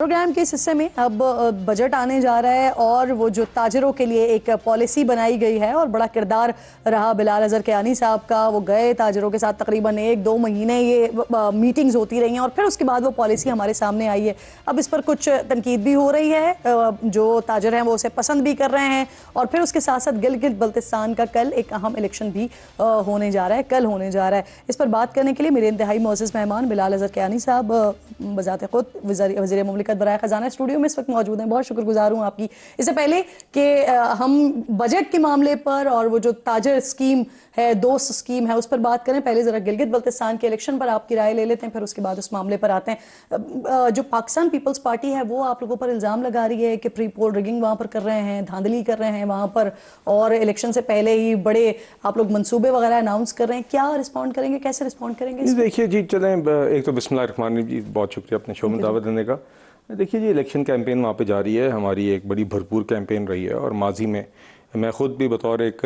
Programme के इस हिस्से में अब बजट आने जा रहा है और वो जो ताजरों के लिए एक पॉलिसी बनाई गई है और बड़ा किरदार रहा बिलाल अजहर कियानी साहब का। वो गए ताजरों के साथ तकरीबन 1-2 महीने ये मीटिंग्स होती रही हैं और फिर उसके बाद वो पॉलिसी हमारे सामने आई है। अब इस पर कुछ तनकीद भी हो रही है, जो ताजर हैं वो उसे पसंद भी कर रहे हैं और फिर उसके साथ साथ गिलगित बल्तिस्तान का कल एक अहम इलेक्शन भी होने जा रहा है, कल होने जा रहा है। इस पर बात करने के लिए मेरे इंतहाई मोअज़्ज़ज़ मेहमान बिलाल अजहर कियानी साहब बज़ात खुद वज़ीर मुमलिकत बराए ख़ज़ाना स्टूडियो में इस वक्त मौजूद हैं। बहुत शुक्रगुजार हूँ आपकी। इससे पहले कि हम बजट के मामले पर और वो जो ताजर स्कीम है, दोस्त स्कीम है, उस पर बात करें, पहले ज़रा गिलगित बल्तिस्तान के इलेक्शन पर आपकी राय ले लेते हैं, फिर उसके बाद उस मामले पर आते हैं। जो पाकिस्तान पीपल्स पार्टी है वो आप लोगों पर इल्ज़ाम लगा रही है कि प्री पोल रिगिंग वहाँ पर कर रहे हैं, धांधली कर रहे हैं वहाँ पर, और इलेक्शन से पहले ही बड़े आप लोग मंसूबे वगैरह अनाउंस कर रहे हैं। क्या रिस्पॉन्ड करेंगे, कैसे रिस्पॉन्ड करेंगे? देखिए जी, चलें, एक तो बिस्मिल्लाहिर्रहमानिर्रहीम जी, बहुत शुक्रिया अपने शो में दावत देने का। देखिए जी, इलेक्शन कैंपेन वहाँ पे जारी है, हमारी एक बड़ी भरपूर कैंपेन रही है और माजी में मैं ख़ुद भी बतौर एक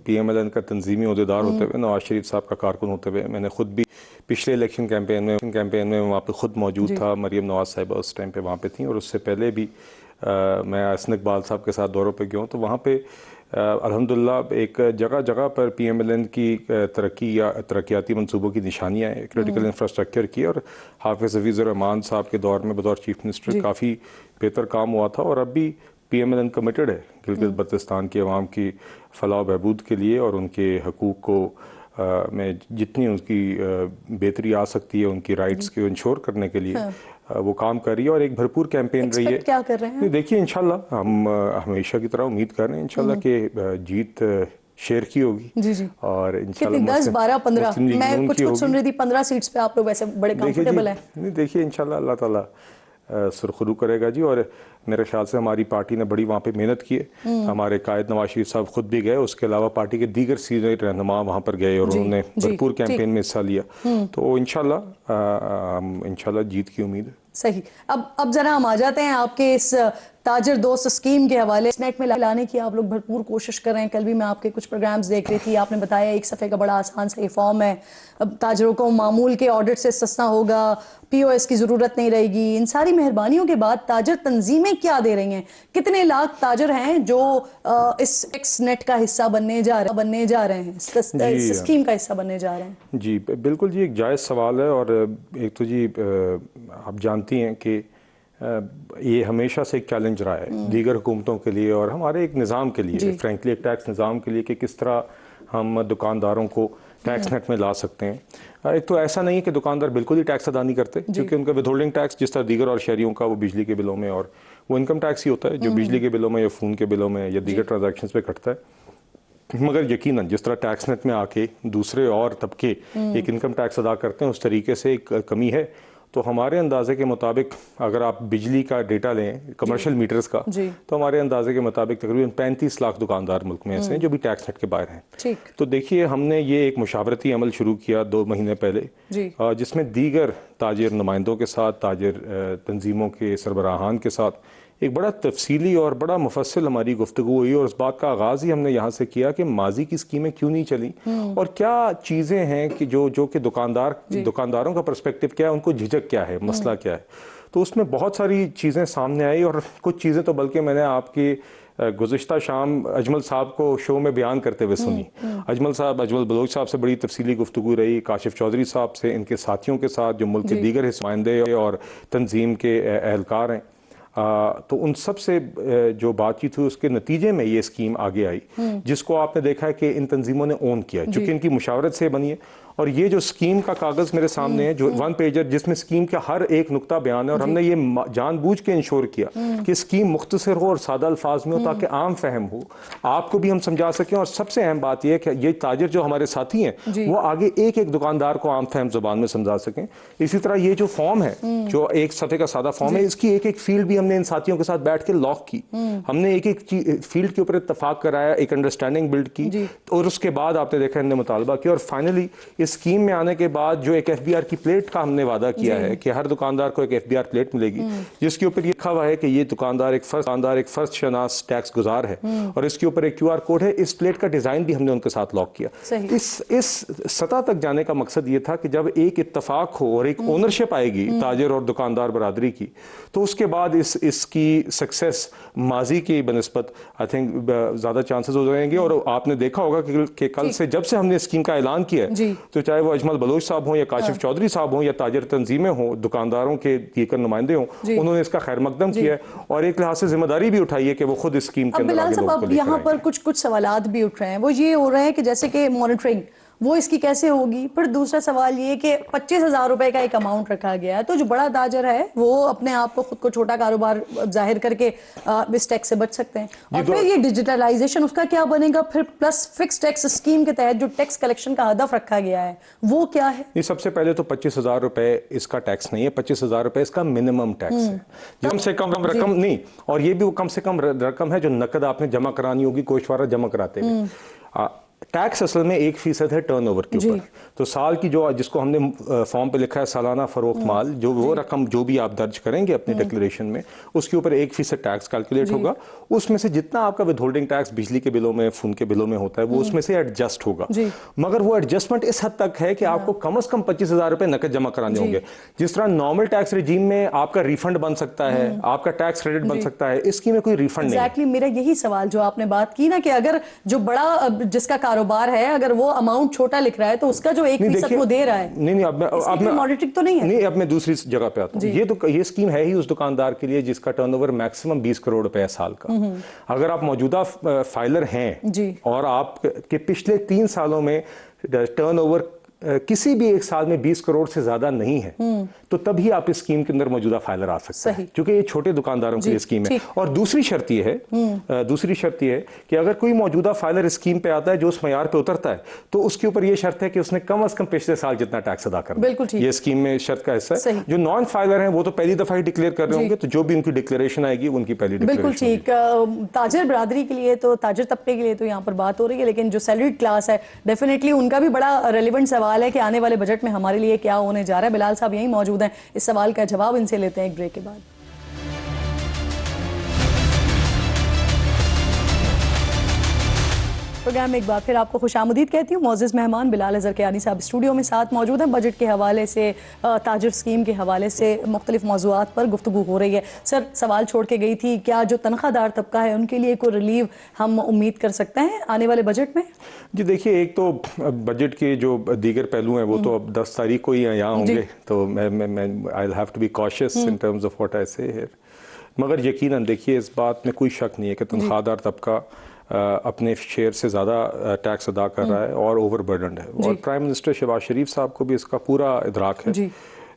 PMLN का तंजीमी अहदेदार होते हुए, नवाज शरीफ साहब का कारकुन होते हुए, मैंने ख़ुद भी पिछले इलेक्शन कैंपेन में वहाँ पे ख़ुद मौजूद था। मरीम नवाज साहिबा उस टाइम पे वहाँ पे थी और उससे पहले भी मैं हसन इकबाल साहब के साथ दौरों पे गया हूँ। तो वहाँ पे अल्हम्दुलिल्लाह एक जगह जगह पर PMLN की तरक्की या तरक्याती मनसूबों की निशानियाँ हैं, क्रिटिकल इंफ्रास्ट्रक्चर की, और हाफिज़ हफीज़ रहमान साहब के दौर में बतौर चीफ मिनिस्टर काफ़ी बेहतर काम हुआ था। और अब भी PMLN कमिटेड है गिलगित बल्तिस्तान की अवाम की फलाह बहबूद के लिए और उनके हकूक़ को में जितनी उनकी बेहतरी आ सकती है, उनकी राइट्स को इंश्योर करने के लिए वो काम कर रही है और एक भरपूर कैंपेन रही है। क्या कर रहे हैं? देखिए, इंशाल्लाह हम हमेशा की तरह उम्मीद कर रहे हैं इंशाल्लाह कि जीत शेर की होगी। जी जी। और इंशाल्लाह 10, 12, 15 मैं कुछ सुन रही थी, 15 सीट्स पे आप लोग वैसे बड़े कंफर्टेबल हैं। नहीं, देखिए इंशाल्लाह अल्लाह ताला सुरखरू करेगा जी। और मेरे ख्याल से हमारी पार्टी ने बड़ी वहाँ पे मेहनत की है। हमारे कायद नवाज शरीफ साहब खुद भी गए, उसके अलावा पार्टी के दीगर सीनियर रहनुमा वहाँ पर गए और उन्होंने भरपूर कैंपेन में हिस्सा लिया। तो इंशाल्लाह जीत की उम्मीद है। सही। अब जरा हम आ जाते हैं आपके इस ताजर दोस्त स्कीम के हवाले। नेट में लाने की आप लोग भरपूर कोशिश कर रहे हैं। कल भी मैं आपके कुछ प्रोग्राम्स देख रही थी, आपने बताया एक सफ़े का बड़ा आसान सा ये फॉर्म है, अब ताजरों को मामूल के ऑडिट से सस्ता होगा, POS की ज़रूरत नहीं रहेगी। इन सारी मेहरबानियों के बाद ताजर तंजीमें क्या दे रही हैं? कितने लाख ताजर हैं जो इस एक्स नेट का हिस्सा बनने जा रहे हैं, इस स्कीम का हिस्सा बनने जा रहे हैं? जी बिल्कुल जी, एक जायज़ सवाल है। और एक तो जी आप जानती हैं कि ये हमेशा से एक चैलेंज रहा है दीगर हुकूमतों के लिए और हमारे एक निज़ाम के लिए, फ्रेंकली एक टैक्स निज़ाम के लिए, कि किस तरह हम दुकानदारों को टैक्स नेट में ला सकते हैं। एक तो ऐसा नहीं है कि दुकानदार बिल्कुल ही टैक्स अदा नहीं करते, क्योंकि उनका विदहोल्डिंग टैक्स जिस तरह दीगर और शहरियों का वो बिजली के बिलों में, और वो इनकम टैक्स ही होता है जो बिजली के बिलों में या फ़ोन के बिलों में या दीगर ट्रांजैक्शंस पे कटता है। मगर यकीनन जिस तरह टैक्स नेट में आके दूसरे और तबके एक इनकम टैक्स अदा करते हैं, उस तरीके से एक कमी है। तो हमारे अंदाजे के मुताबिक अगर आप बिजली का डेटा लें कमर्शियल मीटर्स का, तो हमारे अंदाजे के मुताबिक तकरीबन 35 लाख दुकानदार मुल्क में ऐसे हैं जो भी टैक्स नेट के बाहर हैं। तो देखिए, हमने ये एक मुशावरती अमल शुरू किया 2 महीने पहले, जिसमें दीगर ताजिर नुमाइंदों के साथ, ताजिर तंजीमों के सरबराहान के साथ एक बड़ा तफसीली और बड़ा मुफस्सिल हमारी गुफ्तगू हुई। और उस बात का आगाज़ ही हमने यहाँ से किया कि माजी की स्कीमें क्यों नहीं चली और क्या चीज़ें हैं कि जो कि दुकानदारों का पर्सपेक्टिव क्या है, उनको झिझक क्या है, मसला क्या है। तो उसमें बहुत सारी चीज़ें सामने आई और कुछ चीज़ें तो बल्कि मैंने आपकी गुज़िश्ता शाम अजमल साहब को शो में बयान करते हुए सुनी। अजमल बलोच साहब से बड़ी तफसीली गुफ्तगू रही, काशिफ चौधरी साहब से, इनके साथियों के साथ जो मुल्क के दीगर नुमाइंदे और तंजीम के एहलकार हैं। तो उन सब से जो बातचीत हुई, उसके नतीजे में ये स्कीम आगे आई, जिसको आपने देखा है कि इन तंजीमों ने ओन किया, चूँकि इनकी मुशावरत से बनी है। और ये जो स्कीम का कागज़ मेरे सामने है, जो 1 पेजर, जिसमें स्कीम का हर एक नुक्ता बयान है, और हमने ये जानबूझ के इंश्योर किया कि स्कीम मुख्तसर हो और सादा अल्फाज में हो, ताकि आम फहम हो, आपको भी हम समझा सकें। और सबसे अहम बात यह है कि ये ताजिर जो हमारे साथी हैं वो आगे एक एक दुकानदार को आम फहम जुबान में समझा सकें। इसी तरह ये जो फॉर्म है, जो एक सफ़े का सादा फॉर्म है, इसकी एक एक फील्ड भी हमने इन साथियों के साथ बैठ के लॉक की। हमने एक एक फील्ड के ऊपर इत्तफाक कराया, एक अंडरस्टैंडिंग बिल्ड की, और उसके बाद आपने देखा इनने मुतालबा किया और फाइनली इस स्कीम में आने के बाद जो एक FBR की प्लेट का हमने वादा किया है कि हर दुकानदार को एक FBR प्लेट मिलेगी, जिसके ऊपर ये लिखा हुआ है कि ये दुकानदार एक फर्स्ट शनास टैक्स गुजार है, और इसके ऊपर एक QR कोड है। इस प्लेट का डिजाइन भी हमने उनके साथ लॉक किया। इस सतह तक जाने का मकसद ये था कि जब एक इत्तफाक हो और एक ओनरशिप आएगी ताजिर और दुकानदार बरादरी की, तो उसके बाद इसकी सक्सेस माजी की बनस्बत आई थिंक ज्यादा चांसेस हो जाएंगे। और आपने देखा होगा कि कल से जब से हमने स्कीम का ऐलान किया है, तो चाहे वो अजमल बलोच साहब हों या काशिफ चौधरी साहब हों या ताजिर तंजीमें हों, दुकानदारों के दीकर नुमाइंदे हों, उन्होंने इसका खैर मकदम किया है और एक लिहाज से जिम्मेदारी भी उठाई है कि वो खुद इस स्कीम के अंदर आगे लोगों को लेकर आएंगे। यहाँ पर कुछ सवालात भी उठ रहे हैं, वो ये हो रहे हैं कि जैसे कि मॉनिटरिंग वो इसकी कैसे होगी। फिर दूसरा सवाल ये कि 25,000 रुपए का एक अमाउंट रखा गया है, तो जो बड़ा ताजर है वो अपने आप को खुद को छोटा कारोबार जाहिर करके इस टैक्स से बच सकते हैं। और फिर ये डिजिटलाइजेशन उसका क्या बनेगा, फिर प्लस फिक्स टैक्स स्कीम के तहत जो टैक्स कलेक्शन का हदफ रखा गया है वो क्या है? ये सबसे पहले तो 25,000 रुपए इसका टैक्स नहीं है, 25,000 रुपए इसका मिनिमम टैक्स है। कम से कम रकम नहीं, और ये भी वो कम से कम रकम है जो नकद आपने जमा करानी होगी कोषवारा जमा कराते हुए। टैक्स असल में 1% है टर्नओवर के ऊपर। तो साल की जो जिसको हमने फॉर्म पे लिखा है सालाना फरोख्त माल, जो वो रकम जो भी आप दर्ज करेंगे अपने डिक्लेरेशन में, उसके ऊपर 1% टैक्स कैलकुलेट होगा। उसमें से जितना आपका विदहोल्डिंग टैक्स बिजली के बिलों में, फोन के बिलों में होता है, वो उसमें से एडजस्ट होगा। मगर वो एडजस्टमेंट इस हद तक है कि आपको कम से कम 25,000 रुपए नकद जमा कराने होंगे। जिस तरह नॉर्मल टैक्स रिजीम में आपका रिफंड बन सकता है, आपका टैक्स क्रेडिट बन सकता है, इस स्कीम में कोई रिफंड नहीं। एग्जैक्टली मेरा यही सवाल जो आपने बात की ना, कि अगर जो बड़ा जिसका कारोबार है, अगर वो अमाउंट छोटा लिख रहा है तो उसका जो 1% वो दे रहा है, नहीं अब मैं मॉनिटरिंग तो नहीं है। नहीं, अब मैं दूसरी जगह पे आता हूँ। ये स्कीम है ही उस दुकानदार के लिए जिसका टर्नओवर मैक्सिमम 20 करोड़ रुपए है साल का। अगर आप मौजूदा फाइलर हैं और आपके पिछले 3 सालों में टर्नओवर किसी भी एक साल में 20 करोड़ से ज्यादा नहीं है, तो तभी आप इस स्कीम के अंदर मौजूदा फाइलर आ सकते हैं, क्योंकि ये छोटे दुकानदारों के लिए स्कीम है। और दूसरी शर्त ये है कि अगर कोई मौजूदा फाइलर इस स्कीम पे आता है जो उस मयार पे उतरता है, तो उसके ऊपर ये शर्त है कि उसने कम से कम पिछले साल जितना टैक्स अदा करना। ये स्कीम में शर्त का हिस्सा है। जो नॉन फाइलर हैं वो तो पहली दफा ही डिक्लेयर कर रहे होंगे, तो जो भी उनकी डिक्लेरेशन आएगी उनकी पहली बिल्कुल ठीक। ताजिर बरादरी के लिए तो, ताजिर तबके के लिए तो यहाँ पर बात हो रही है, लेकिन जो सैलरीड क्लास है डेफिनेटली उनका भी बड़ा रेलिवेंट सवाल है कि आने वाले बजट में हमारे लिए क्या होने जा रहा है। बिलाल साहब यहीं मौजूद हैं, इस सवाल का जवाब इनसे लेते हैं एक ब्रेक के बाद। प्रोग्राम में एक बार फिर आपको खुशामदीद कहती हूँ। मौजूद मेहमान बिलाल अजहर कियानी साहब स्टूडियो में साथ मौजूद हैं। बजट के हवाले से, ताजिर स्कीम के हवाले से मुख्तलिफ मौज़ूआत पर गुफ्तगू हो रही है। सर, सवाल छोड़ के गई थी, क्या जो तनख्वाहदार तबका है उनके लिए कोई रिलीफ हम उम्मीद कर सकते हैं आने वाले बजट में? जी देखिए, एक तो बजट के जो दीगर पहलू हैं वो तो अब 10 तारीख को ही यहाँ होंगे, तो मैं I will have to be cautious in terms of what I say here. मगर यकीनन देखिए, इस बात में कोई शक नहीं है कि तनख्वाहदार तबका अपने शेयर से ज़्यादा टैक्स अदा कर रहा है और ओवरबर्डन्ड है, और प्राइम मिनिस्टर शहबाज शरीफ साहब को भी इसका पूरा इदराक है।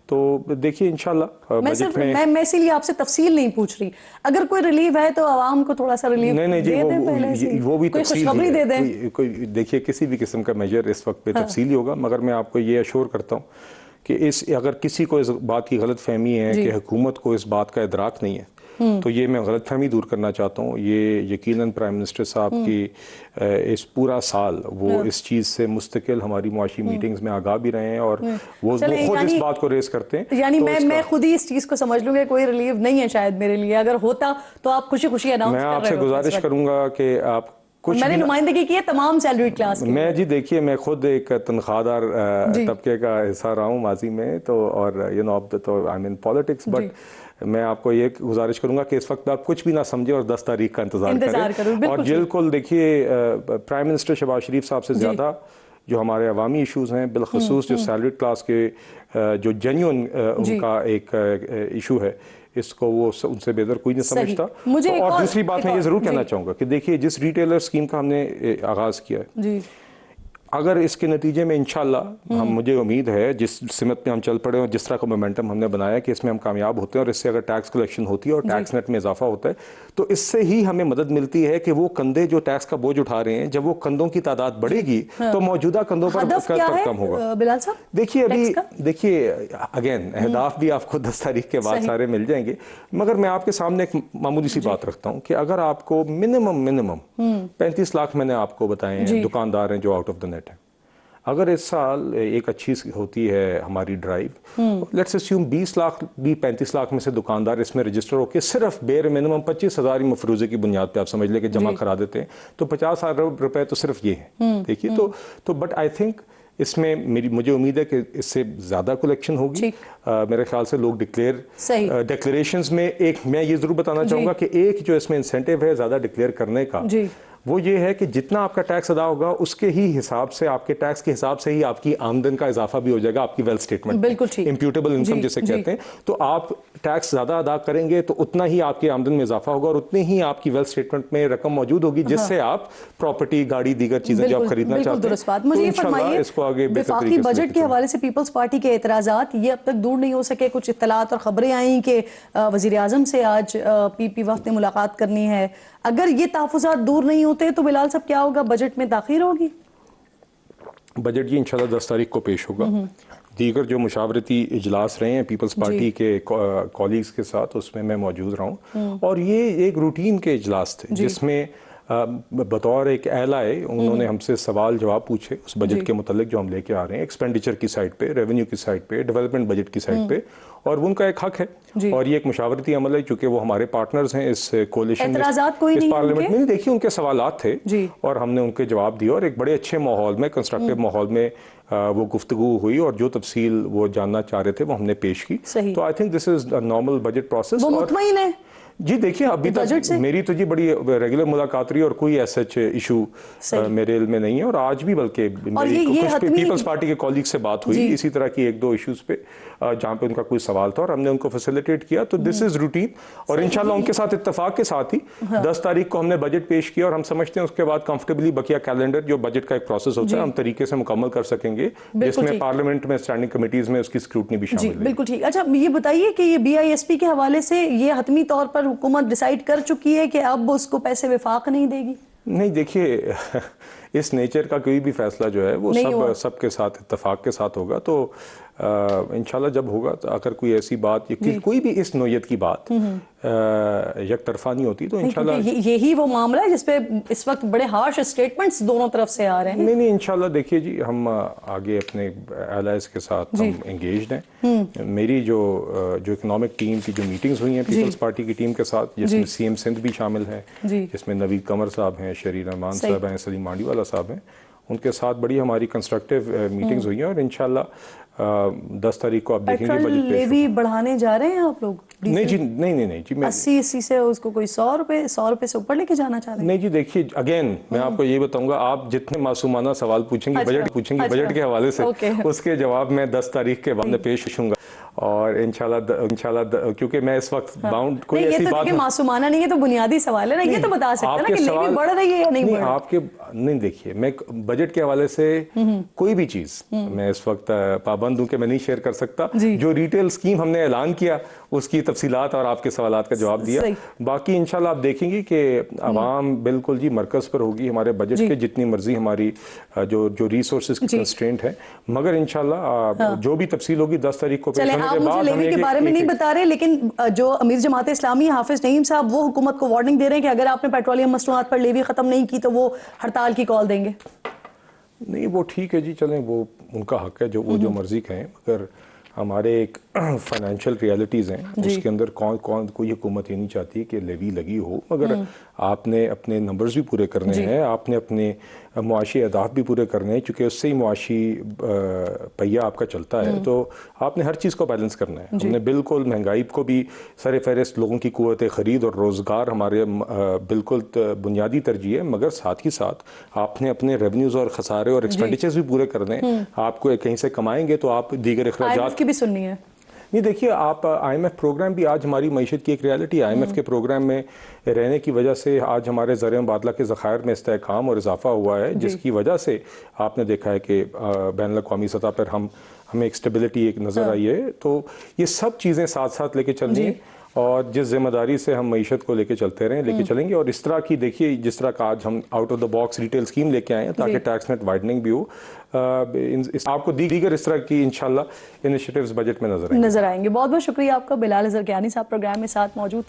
तो देखिए इंशाल्लाह बजट में, मैं इसीलिए आपसे तफसील नहीं पूछ रही, अगर कोई रिलीफ है तो आवाम को थोड़ा सा रिलीफ नहीं जी, वो भी खुशखबरी दे दें। कोई देखिए, किसी भी किस्म का मेजर इस वक्त पे तफसीली होगा, मगर मैं आपको ये अश्योर करता हूँ कि अगर किसी को इस बात की गलत फहमी है कि हुकूमत को इस बात का इदराक नहीं है, तो ये मैं गलतफहमी दूर करना चाहता हूँ। ये यकीनन प्राइम मिनिस्टर साहब की इस पूरा साल वो इस चीज़ से मुस्तकिल हमारी मुआशी मीटिंग्स में आगाह भी रहे हैं, और वो खुद इस बात को रेस करते हैं। यानी तो मैं खुद ही इस चीज़ को समझ लूँगा, कोई रिलीफ नहीं है शायद मेरे लिए, अगर होता तो आप खुशी खुशी अनाउंस कर रहे हो। मैं आपसे गुजारिश करूँगा कि आप मैंने नुमाइंदगी की है तमाम सैलरी क्लास की। मैं जी देखिए, मैं खुद एक तनख्वाहदार तबके का हिस्सा रहा हूँ माजी में, तो और यू नो तो आई मीन पॉलिटिक्स, बट मैं आपको ये गुजारिश करूंगा कि इस वक्त आप कुछ भी ना समझे और 10 तारीख का इंतजार करें। और बिल्कुल देखिए, प्राइम मिनिस्टर शहबाज शरीफ साहब से ज़्यादा जो हमारे अवामी इशूज़ हैं, बिलखसूस जो सैलरी क्लास के जो जेन्युइन उनका एक इशू है, इसको वो उनसे बेहतर कोई नहीं समझता। तो और दूसरी बात मैं ये ज़रूर कहना चाहूँगा कि देखिए, जिस रिटेलर स्कीम का हमने आगाज़ किया है, अगर इसके नतीजे में इंशाल्लाह मुझे उम्मीद है जिस सिमत में हम चल पड़े और जिस तरह का मोमेंटम हमने बनाया कि इसमें हम कामयाब होते हैं, और इससे अगर टैक्स कलेक्शन होती है और टैक्स नेट में इजाफा होता है, तो इससे ही हमें मदद मिलती है कि वो कंधे जो टैक्स का बोझ उठा रहे हैं, जब वो कंधों की तादाद बढ़ेगी तो मौजूदा कंधों पर कम होगा। बिलाल साहब देखिए, अभी देखिए अगेन अहदाफ भी आपको 10 तारीख के बाद सारे मिल जाएंगे, मगर मैं आपके सामने एक मामूली सी बात रखता हूँ कि अगर आपको मिनिमम 35 लाख मैंने आपको बताए हैं दुकानदार हैं जो आउट ऑफ द नेट है, अगर इस साल एक अच्छी होती है हमारी ड्राइव, लेट्स अस्यूम 20 लाख भी 35 लाख में से दुकानदार इसमें रजिस्टर होकर सिर्फ बेर मिनिमम 25,000 मफरूजे की बुनियाद पे आप समझ लें कि जमा करा देते हैं, तो 50 अरब रुपए तो सिर्फ ये है। देखिए तो बट आई थिंक इसमें मुझे उम्मीद है कि इससे ज़्यादा कलेक्शन होगी। मेरे ख्याल से लोग डिक्लेरेशंस में एक मैं ये ज़रूर बताना चाहूँगा कि एक जो इसमें इंसेंटिव है ज़्यादा डिक्लेयर करने का, वो ये है कि जितना आपका टैक्स अदा होगा उसके ही हिसाब से, आपके टैक्स के हिसाब से ही आपकी आमदन का इजाफा भी हो जाएगा आपकी वेल्थ स्टेटमेंट, बिल्कुल ठीक, इम्प्यूटेबल इनकम जिसे कहते हैं। तो आप टैक्स ज़्यादा अदा करेंगे तो उतना ही आपकी आमदन में इजाफा होगा और उतनी ही आपकी वेल्थ स्टेटमेंट में रकम मौजूद होगी जिससे आप प्रॉपर्टी, गाड़ी, दीगर चीजें जो आप खरीदना चाहते हैं। मुझे ये फरमाइए, इसको आगे वफाकी बजट के हवाले से पीपल्स पार्टी के एतराज़ात ये अब तक दूर नहीं हो सके। कुछ इत्तलात और खबरें आई कि वज़ीर आज़म से आज पीपी वफ्द ने मुलाकात करनी है। अगर ये तहफ़्फ़ुज़ात दूर नहीं होते तो बिलाल साहब क्या होगा, बजट में ताख़ीर होगी? बजट ये इंशाल्लाह 10 तारीख को पेश होगा। दीगर जो मुशावरती इजलास रहे हैं पीपल्स पार्टी के कॉलीग्स के साथ, उसमें मैं मौजूद रहा हूँ और ये एक रूटीन के इजलास थे जिसमें बतौर एक एलाए उन्होंने हमसे सवाल जवाब पूछे उस बजट के मुतालिक जो हम लेके आ रहे हैं, एक्सपेंडिचर की साइड पे, रेवेन्यू की साइड पे, डेवलपमेंट बजट की साइड पे, और वो उनका एक हक है और ये एक मुशावरती अमल है चूंकि वो हमारे पार्टनर्स हैं इस कोलिशन में, इस पार्लियामेंट में। देखिए उनके सवालात थे और हमने उनके जवाब दिए और एक बड़े अच्छे माहौल में, कंस्ट्रक्टिव माहौल में वो गुफ्तगू हुई और जो तफसील वो जानना चाह रहे थे वो हमने पेश की। तो I think this is normal budget process. मुतमईन है जी। देखिए अभी तक मेरी तो जी बड़ी रेगुलर मुलाकात रही और कोई ऐसा इशू मेरे इल्म में नहीं है और आज भी बल्कि मेरी कुछ पीपल्स पार्टी के कॉलीग से बात हुई इसी तरह की एक दो इश्यूज पे जहाँ पे उनका कोई सवाल था और हमने उनको फैसिलिटेट किया। तो दिस इज रूटीन और इंशाल्लाह उनके साथ इत्तेफाक के साथ ही 10 तारीख को हमने बजट पेश किया और हम समझते हैं उसके बाद कंफर्टेबली बकिया कैलेंडर जो बजट का एक प्रोसेस होता है हम तरीके से मुकम्मल कर सकेंगे जिसमें पार्लियामेंट में स्टैंडिंग कमेटीज में उसकी स्क्रूटनी भी शामिल है। बिल्कुल ठीक। अच्छा ये बताइए कि ये BISP के हवाले से ये हतमी तौर पर हुकूमत डिसाइड कर चुकी है कि अब उसको पैसे विफाक नहीं देगी? नहीं, देखिए इस नेचर का कोई भी फैसला जो है वो सबके साथ इत्तेफाक के साथ होगा। तो इंशाल्लाह जब होगा तो अगर कोई ऐसी बात कोई भी इस नोयत की बात एक तरफा नहीं होती तो इंशाल्लाह यही वो मामला है जिसपे इस वक्त बड़े हार्श स्टेटमेंट्स दोनों तरफ से आ रहे हैं। नहीं इंशाल्लाह देखिए जी हम आगे अपने एलाइज के साथ हम एंगेज्ड हैं। मेरी जो इकोनॉमिक टीम की जो मीटिंग्स हुई हैं पीपल्स पार्टी की टीम के साथ जिसमें CM सिंध भी शामिल हैं, जिसमें नवीद कमर साहब हैं, शरीर रहमान साहब हैं, सलीम मांडीवाला साहब हैं, उनके साथ बड़ी हमारी कंस्ट्रक्टिव मीटिंग्स हुई हैं और इंशाल्लाह 10 तारीख को आप देखेंगे बजट लेवी बढ़ाने जा रहे हैं आप लोग? नहीं जी, नहीं जी, मैं 80 से उसको कोई 100 रुपए से ऊपर लेके जाना चाह रहे हैं? नहीं जी, देखिए अगेन मैं आपको ये बताऊंगा, आप जितने मासूमाना सवाल पूछेंगे बजट के हवाले से उसके जवाब मैं 10 तारीख के बाद पेश करूंगा और इंशाल्लाह क्योंकि मैं इस वक्त बाउंड कोई ऐसी बात मासूमाना नहीं है तो बुनियादी सवाल है ना, ये तो बता सकते हैं ना कि लेवी बढ़ रही है या नहीं बढ़ रही? आपके नहीं, देखिए मैं बजट के हवाले से कोई भी चीज मैं इस वक्त पाबंद हूं कि मैं नहीं शेयर कर सकता। जो रिटेल स्कीम हमने ऐलान किया उसकी तफसीलात और आपके सवालात का जवाब दिया। बाकी इंशाल्लाह आप देखेंगे कि आवाम बिल्कुल जी मरकज पर होगी हमारे बजट के, जितनी मर्जी हमारी जो रिसोर्सेज की कंस्ट्रेंट है, मगर इंशाल्लाह जो भी तफसील होगी 10 तारीख को पेश आप मुझे लेवी के बारे में नहीं बता रहे, लेकिन जो अमीर जमात इस्लामी हाफिज नईम साहब वो हुकूमत को वार्निंग दे रहे हैं कि अगर आपने पेट्रोलियम मसनूआत पर लेवी खत्म नहीं की तो वो हड़ताल की कॉल देंगे। नहीं वो ठीक है जी, चलें वो उनका हक है जो मर्जी कहें, मगर हमारे एक फाइनेंशियल रियलिटीज़ हैं उसके अंदर कोई हुकूमत ये नहीं चाहती कि लेवी लगी हो, मगर आपने अपने नंबर्स भी पूरे करने हैं, आपने अपने मुआशी अहदाफ भी पूरे करने हैं, चूँकि उससे ही मुआशी पहिया आपका चलता है, तो आपने हर चीज़ को बैलेंस करना है। हमने बिल्कुल महंगाई को भी सर फहरिस्त, लोगों की कुव्वत ख़रीद और रोज़गार हमारे बिल्कुल बुनियादी तरजीह है, मगर साथ ही साथ आपने अपने रेवेन्यूज़ और खसारे और एक्सपेंडिचर्स भी पूरे करने हैं। आपको कहीं से कमाएंगे तो आप दीगर अखराजात की भी सुननी है। नहीं देखिए आप IMF प्रोग्राम भी आज हमारी मईशत की एक रियलिटी है। IMF के प्रोग्राम में रहने की वजह से आज हमारे ज़र मुबादला के ज़खायर में इस्तेहकाम और इजाफा हुआ है, जिसकी वजह से आपने देखा है कि बैनुल अक़वामी सतह पर हमें एक स्टेबिलिटी एक नज़र आई है। तो ये सब चीज़ें साथ साथ लेके चलनी है और जिस जिम्मेदारी से हम मईशत को लेके चलते रहें लेके चलेंगे। और इस तरह की देखिए जिस तरह का आज हम out of the box retail scheme लेके आए हैं ताकि टैक्स नेट वाइडनिंग भी हो, आपको दीगर इस तरह की इंशाल्लाह इनिशिएटिव्स बजट में नजर आएंगे। बहुत बहुत शुक्रिया आपका। बिलाल अज़हर कियानी साहब प्रोग्राम में साथ मौजूद थे।